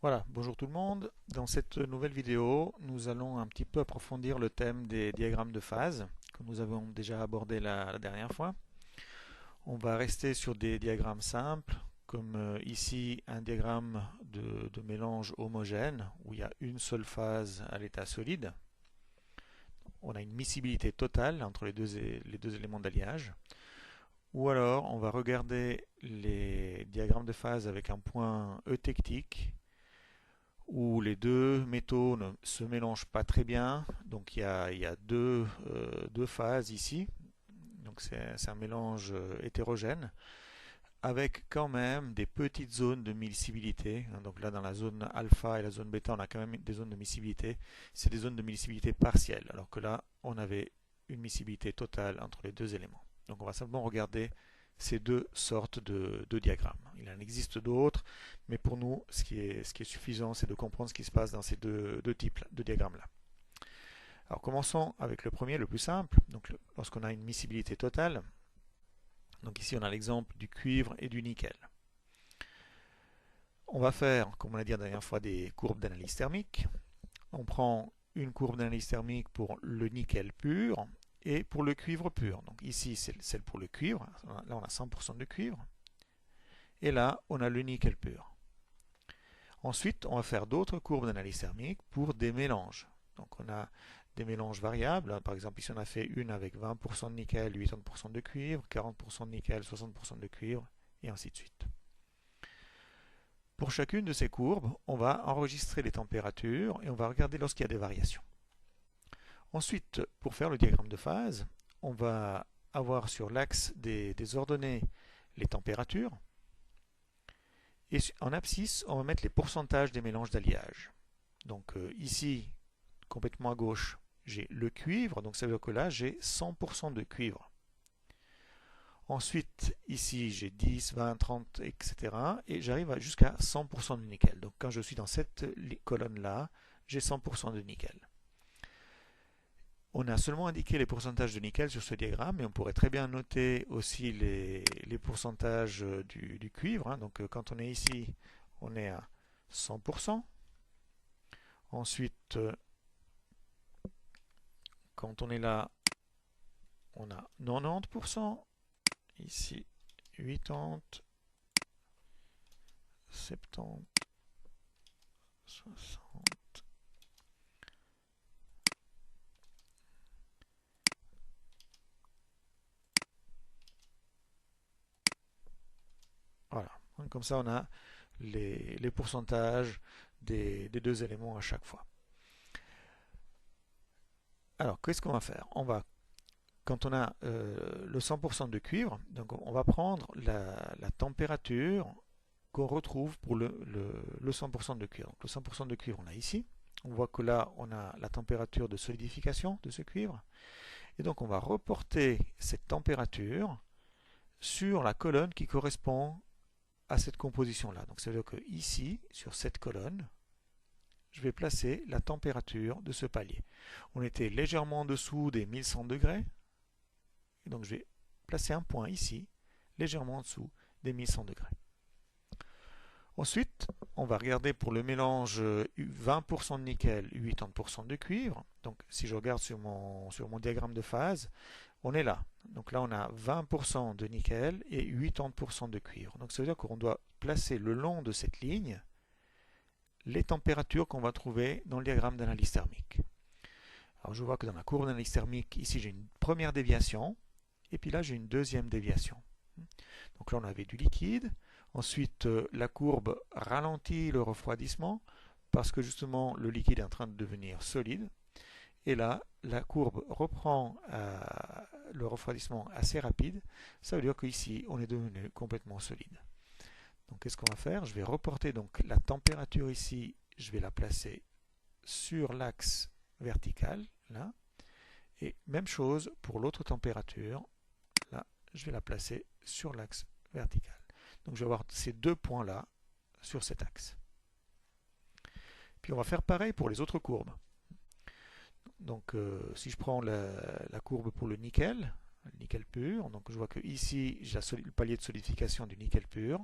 Voilà, bonjour tout le monde. Dans cette nouvelle vidéo, nous allons un petit peu approfondir le thème des diagrammes de phase que nous avons déjà abordé la dernière fois. On va rester sur des diagrammes simples, comme ici un diagramme de mélange homogène où il y a une seule phase à l'état solide. On a une miscibilité totale entre les deux éléments d'alliage. Ou alors, on va regarder les diagrammes de phase avec un point eutectique où les deux métaux ne se mélangent pas très bien. Donc il y a deux phases ici. Donc c'est un mélange hétérogène avec quand même des petites zones de miscibilité. Donc là dans la zone alpha et la zone bêta on a quand même des zones de miscibilité. C'est des zones de miscibilité partielle alors que là on avait une miscibilité totale entre les deux éléments. Donc on va simplement regarder ces deux sortes de diagrammes. Il en existe d'autres, mais pour nous, ce qui est suffisant, c'est de comprendre ce qui se passe dans ces deux types de diagrammes-là. Alors commençons avec le premier, le plus simple. Donc lorsqu'on a une miscibilité totale, donc ici on a l'exemple du cuivre et du nickel. On va faire, comme on l'a dit la dernière fois, des courbes d'analyse thermique. On prend une courbe d'analyse thermique pour le nickel pur et pour le cuivre pur. Donc ici, c'est celle pour le cuivre. Là, on a 100% de cuivre. Et là, on a le nickel pur. Ensuite, on va faire d'autres courbes d'analyse thermique pour des mélanges. Donc on a des mélanges variables. Par exemple, ici on a fait une avec 20% de nickel, 80% de cuivre, 40% de nickel, 60% de cuivre, et ainsi de suite. Pour chacune de ces courbes, on va enregistrer les températures et on va regarder lorsqu'il y a des variations. Ensuite, pour faire le diagramme de phase, on va avoir sur l'axe des ordonnées les températures. Et en abscisse, on va mettre les pourcentages des mélanges d'alliage. Donc ici, complètement à gauche, j'ai le cuivre, donc ça veut dire que là, j'ai 100% de cuivre. Ensuite, ici, j'ai 10, 20, 30, etc. Et j'arrive jusqu'à 100% de nickel. Donc quand je suis dans cette colonne-là, j'ai 100% de nickel. On a seulement indiqué les pourcentages de nickel sur ce diagramme, mais on pourrait très bien noter aussi les pourcentages du cuivre. Donc quand on est ici, on est à 100%. Ensuite, quand on est là, on a 90%. Ici, 80, 70, 60. Voilà. Comme ça, on a les pourcentages des deux éléments à chaque fois. Alors, qu'est-ce qu'on va faire? Quand on a le 100% de cuivre, donc on va prendre la température qu'on retrouve pour le 100% de cuivre. Donc le 100% de cuivre, on a ici. On voit que là, on a la température de solidification de ce cuivre. Et donc, on va reporter cette température sur la colonne qui correspond à cette composition-là. Donc, ça veut dire que ici, sur cette colonne, je vais placer la température de ce palier. On était légèrement en dessous des 1100 degrés. Et donc, je vais placer un point ici, légèrement en dessous des 1100 degrés. Ensuite, on va regarder pour le mélange 20% de nickel, 80% de cuivre. Donc, si je regarde sur mon diagramme de phase, on est là. Donc là, on a 20% de nickel et 80% de cuivre. Donc, ça veut dire qu'on doit placer le long de cette ligne les températures qu'on va trouver dans le diagramme d'analyse thermique. Alors, je vois que dans ma courbe d'analyse thermique, ici, j'ai une première déviation. Et puis là, j'ai une deuxième déviation. Donc là, on avait du liquide. Ensuite, la courbe ralentit le refroidissement parce que justement le liquide est en train de devenir solide. Et là, la courbe reprend le refroidissement assez rapide. Ça veut dire qu'ici, on est devenu complètement solide. Donc, qu'est-ce qu'on va faire? Je vais reporter donc la température ici. Je vais la placer sur l'axe vertical, là. Et même chose pour l'autre température. Là, je vais la placer sur l'axe vertical. Donc je vais avoir ces deux points-là sur cet axe. Puis on va faire pareil pour les autres courbes. Donc si je prends la courbe pour le nickel pur, donc je vois que ici j'ai le palier de solidification du nickel pur.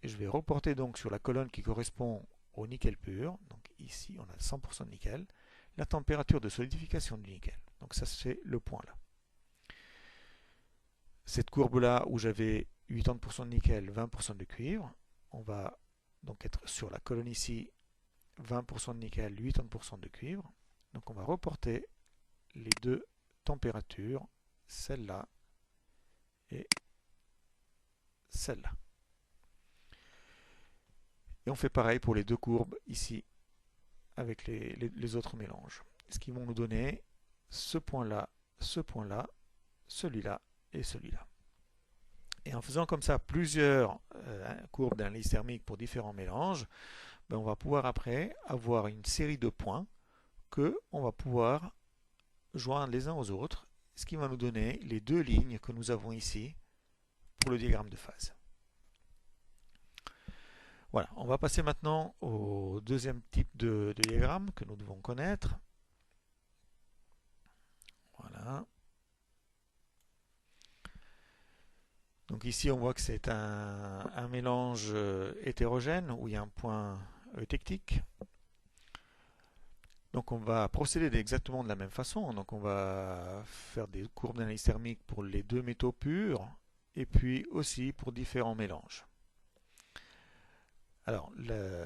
Et je vais reporter donc sur la colonne qui correspond au nickel pur, donc ici on a 100% de nickel, la température de solidification du nickel. Donc ça c'est le point là. Cette courbe là où j'avais 80% de nickel, 20% de cuivre, on va donc être sur la colonne ici, 20% de nickel, 80% de cuivre. Donc on va reporter les deux températures, celle-là et celle-là. Et on fait pareil pour les deux courbes ici avec les autres mélanges. Ce qui vont nous donner ce point-là, celui-là et celui-là. Et en faisant comme ça plusieurs courbes d'analyse thermique pour différents mélanges, ben on va pouvoir après avoir une série de points que on va pouvoir joindre les uns aux autres, ce qui va nous donner les deux lignes que nous avons ici pour le diagramme de phase. Voilà, on va passer maintenant au deuxième type de diagramme que nous devons connaître. Voilà. Donc ici on voit que c'est un mélange hétérogène où il y a un point eutectique. Donc on va procéder exactement de la même façon. Donc on va faire des courbes d'analyse thermique pour les deux métaux purs et puis aussi pour différents mélanges. Alors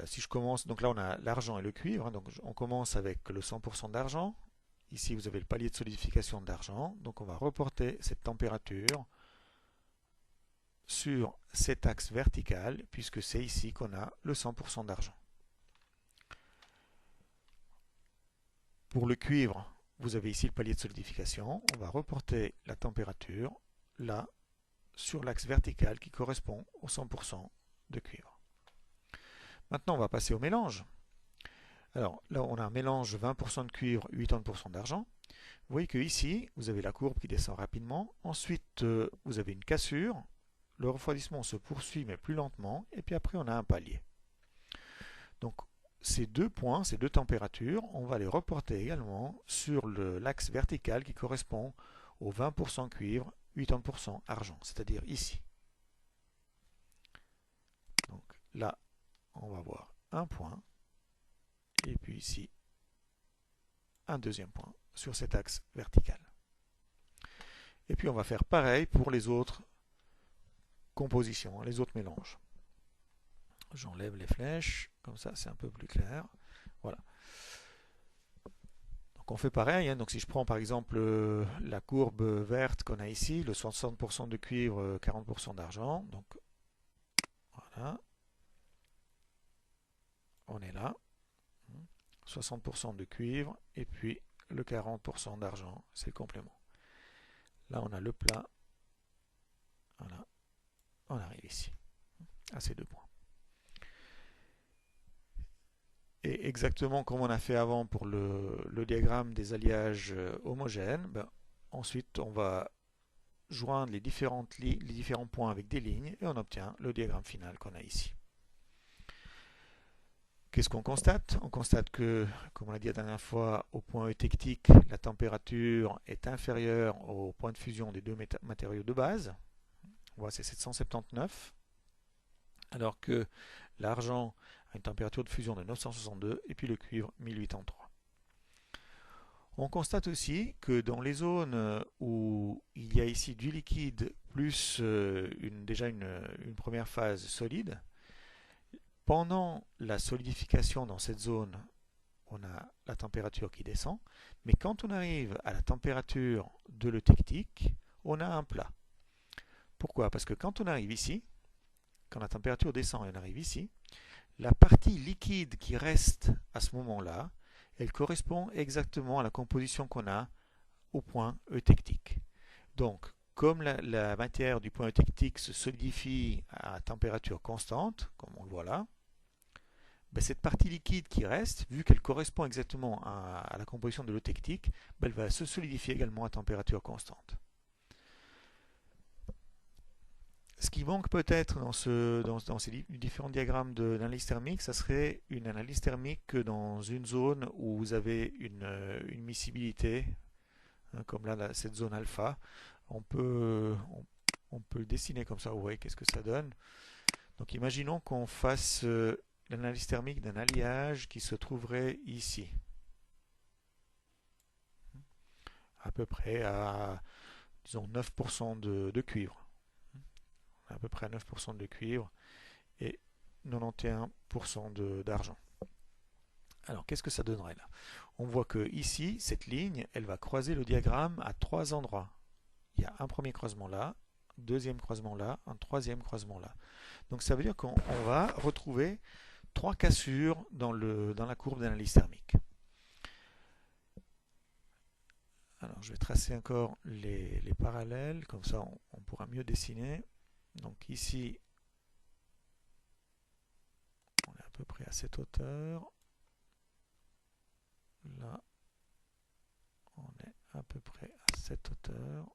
si je commence, donc là on a l'argent et le cuivre, hein, donc on commence avec le 100% d'argent. Ici vous avez le palier de solidification d'argent, donc on va reporter cette température sur cet axe vertical puisque c'est ici qu'on a le 100% d'argent. Pour le cuivre, vous avez ici le palier de solidification. On va reporter la température là sur l'axe vertical qui correspond au 100% de cuivre. Maintenant, on va passer au mélange. Alors là, on a un mélange 20% de cuivre, 80% d'argent. Vous voyez que ici, vous avez la courbe qui descend rapidement. Ensuite, vous avez une cassure. Le refroidissement se poursuit mais plus lentement. Et puis après, on a un palier. Donc, ces deux points, ces deux températures, on va les reporter également sur l'axe vertical qui correspond au 20% cuivre, 80% argent, c'est-à-dire ici. Donc là, on va voir un point, et puis ici, un deuxième point sur cet axe vertical. Et puis on va faire pareil pour les autres compositions, les autres mélanges. J'enlève les flèches, comme ça c'est un peu plus clair. Voilà. Donc on fait pareil, hein. Donc si je prends par exemple la courbe verte qu'on a ici, le 60% de cuivre, 40% d'argent, donc voilà, on est là, 60% de cuivre, et puis le 40% d'argent, c'est le complément. Là on a le plat, voilà, on arrive ici, à ces deux points. Et exactement comme on a fait avant pour le diagramme des alliages homogènes, ben, ensuite on va joindre les différents points avec des lignes et on obtient le diagramme final qu'on a ici. Qu'est-ce qu'on constate? On constate que, comme on l'a dit la dernière fois, au point eutectique, la température est inférieure au point de fusion des deux matériaux de base. On voit c'est 779, alors que l'argent a une température de fusion de 962 et puis le cuivre 1083. On constate aussi que dans les zones où il y a ici du liquide plus déjà une première phase solide, pendant la solidification dans cette zone, on a la température qui descend, mais quand on arrive à la température de l'eutectique, on a un plat. Pourquoi? Parce que quand on arrive ici, quand la température descend et on arrive ici, la partie liquide qui reste à ce moment-là, elle correspond exactement à la composition qu'on a au point eutectique. Donc, comme la matière du point eutectique se solidifie à température constante, comme on le voit là, ben cette partie liquide qui reste, vu qu'elle correspond exactement à la composition de l'eutectique, ben elle va se solidifier également à température constante. Ce qui manque peut-être dans ces différents diagrammes d'analyse thermique, ça serait une analyse thermique dans une zone où vous avez une miscibilité, hein, comme là, cette zone alpha. On peut le dessiner comme ça, vous voyez qu'est-ce que ça donne. Donc imaginons qu'on fasse l'analyse thermique d'un alliage qui se trouverait ici, à peu près à, disons, 9% de cuivre, à peu près à 9% de cuivre et 91% d'argent. Alors, qu'est-ce que ça donnerait là? On voit que ici, cette ligne, elle va croiser le diagramme à 3 endroits. Il y a un premier croisement là, deuxième croisement là, un troisième croisement là. Donc ça veut dire qu'on va retrouver 3 cassures dans la courbe d'analyse thermique. Alors je vais tracer encore les parallèles, comme ça on pourra mieux dessiner. Donc ici, on est à peu près à cette hauteur. Là, on est à peu près à cette hauteur.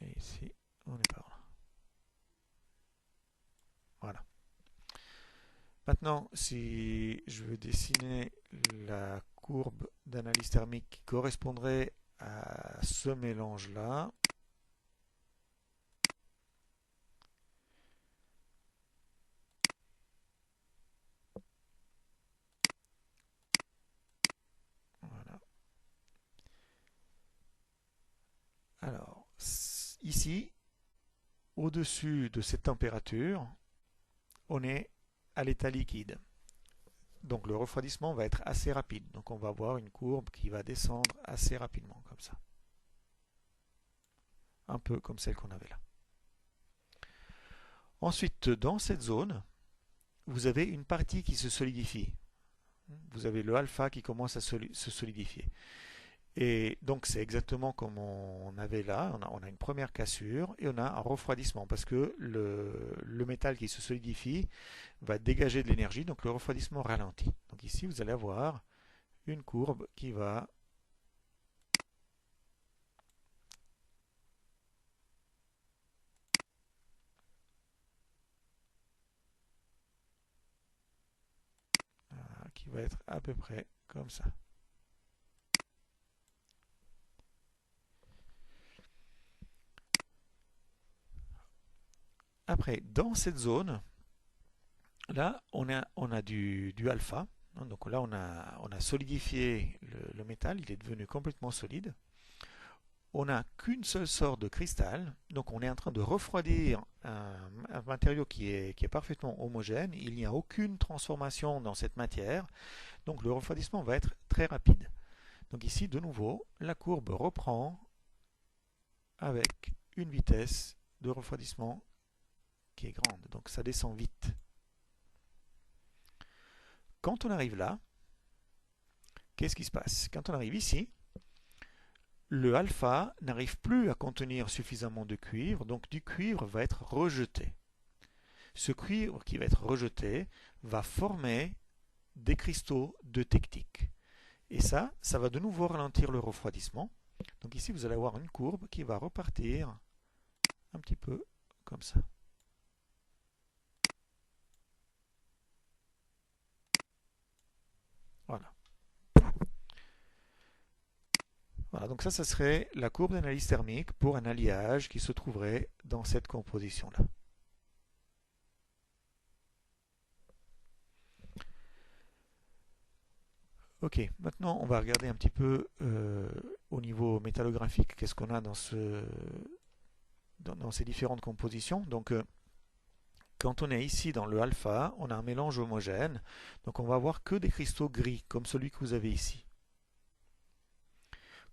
Et ici, on est par là. Voilà. Maintenant, si je veux dessiner la courbe d'analyse thermique qui correspondrait à ce mélange-là, voilà. Alors, ici, au-dessus de cette température, on est à l'état liquide. Donc le refroidissement va être assez rapide. Donc on va avoir une courbe qui va descendre assez rapidement, comme ça. Un peu comme celle qu'on avait là. Ensuite, dans cette zone, vous avez une partie qui se solidifie. Vous avez le alpha qui commence à se solidifier. Et donc c'est exactement comme on avait là, on a une première cassure et on a un refroidissement parce que le métal qui se solidifie va dégager de l'énergie, donc le refroidissement ralentit. Donc ici vous allez avoir une courbe qui va être à peu près comme ça. Après, dans cette zone, là, on a du alpha. Donc là, on a solidifié le métal, il est devenu complètement solide. On n'a qu'une seule sorte de cristal, donc on est en train de refroidir un matériau qui est parfaitement homogène. Il n'y a aucune transformation dans cette matière, donc le refroidissement va être très rapide. Donc ici, de nouveau, la courbe reprend avec une vitesse de refroidissement qui est grande, donc ça descend vite. Quand on arrive là, qu'est-ce qui se passe? Quand on arrive ici, le alpha n'arrive plus à contenir suffisamment de cuivre, donc du cuivre va être rejeté. Ce cuivre qui va être rejeté va former des cristaux eutectiques. Et ça va de nouveau ralentir le refroidissement. Donc ici, vous allez avoir une courbe qui va repartir un petit peu comme ça. Voilà. Voilà, donc ça serait la courbe d'analyse thermique pour un alliage qui se trouverait dans cette composition-là. Ok, maintenant on va regarder un petit peu au niveau métallographique qu'est-ce qu'on a dans ces différentes compositions. Donc quand on est ici dans le alpha, on a un mélange homogène, donc on va avoir que des cristaux gris comme celui que vous avez ici.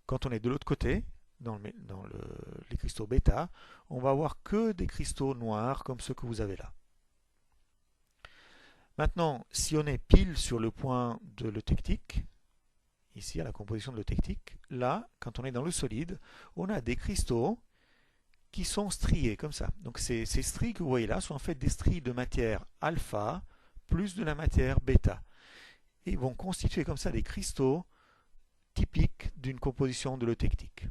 Quand on est de l'autre côté, dans les cristaux bêta, on va avoir que des cristaux noirs comme ceux que vous avez là. Maintenant, si on est pile sur le point de l'eutectique, ici à la composition de l'eutectique, là, quand on est dans le solide, on a des cristaux qui sont striés comme ça. Donc ces stries que vous voyez là sont en fait des stries de matière alpha plus de la matière bêta. Et ils vont constituer comme ça des cristaux typiques d'une composition de l'eutectique.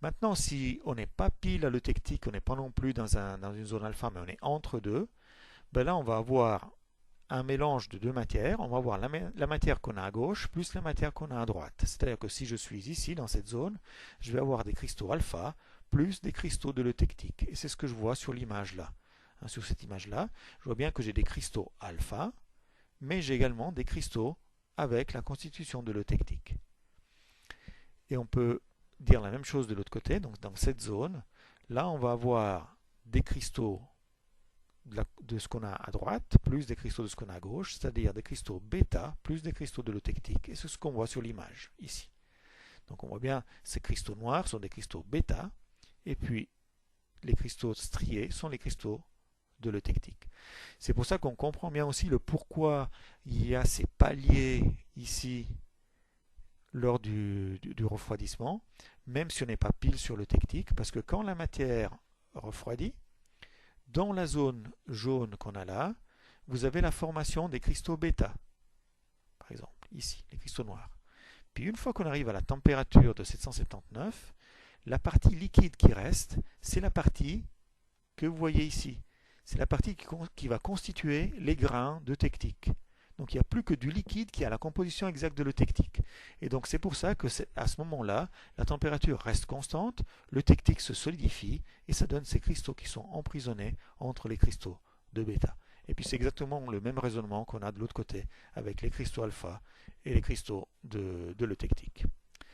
Maintenant, si on n'est pas pile à l'eutectique, on n'est pas non plus dans une zone alpha, mais on est entre deux, ben là on va avoir un mélange de deux matières. On va avoir la matière qu'on a à gauche plus la matière qu'on a à droite. C'est-à-dire que si je suis ici, dans cette zone, je vais avoir des cristaux alpha plus des cristaux de l'eutectique. Et c'est ce que je vois sur l'image là. hein, sur cette image-là, je vois bien que j'ai des cristaux alpha, mais j'ai également des cristaux avec la constitution de l'eutectique. Et on peut dire la même chose de l'autre côté, donc dans cette zone, là on va avoir des cristaux de ce qu'on a à droite, plus des cristaux de ce qu'on a à gauche, c'est-à-dire des cristaux bêta, plus des cristaux de l'eutectique, et c'est ce qu'on voit sur l'image, ici. Donc on voit bien, ces cristaux noirs sont des cristaux bêta, et puis les cristaux striés sont les cristaux de l'eutectique. C'est pour ça qu'on comprend bien aussi le pourquoi il y a ces paliers ici lors du refroidissement, même si on n'est pas pile sur l'eutectique, parce que quand la matière refroidit, dans la zone jaune qu'on a là, vous avez la formation des cristaux bêta, par exemple, ici, les cristaux noirs. Puis une fois qu'on arrive à la température de 779, la partie liquide qui reste, c'est la partie que vous voyez ici. C'est la partie qui va constituer les grains d'eutectique. Donc il n'y a plus que du liquide qui a la composition exacte de l'eutectique. Et donc c'est pour ça que à ce moment-là, la température reste constante, l'eutectique se solidifie et ça donne ces cristaux qui sont emprisonnés entre les cristaux de bêta. Et puis c'est exactement le même raisonnement qu'on a de l'autre côté avec les cristaux alpha et les cristaux de l'eutectique.